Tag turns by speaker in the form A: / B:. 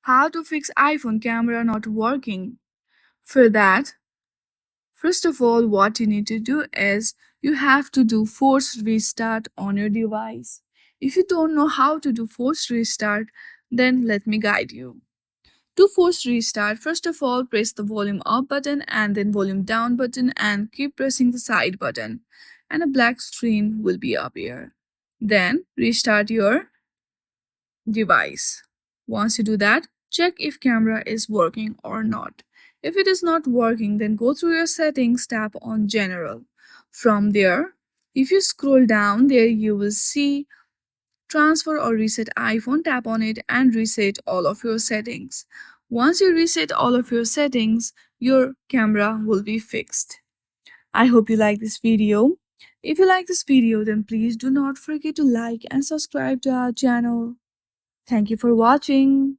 A: How to fix iPhone camera not working. For that, first of all, what you need to do is you have to do forced restart on your device. If you don't know how to do forced restart, then let me guide you. To force restart, first of all, press the volume up button and then volume down button and keep pressing the side button and a black screen will be appear. Then restart your device. Once you do that, check if camera is working or not. If it is not working, then go through your settings, tap on general. From there, if you scroll down there, you will see transfer or reset iPhone, tap on it and reset all of your settings. Once you reset all of your settings, your camera will be fixed. I hope you like this video. If you like this video, then please do not forget to like and subscribe to our channel. Thank you for watching.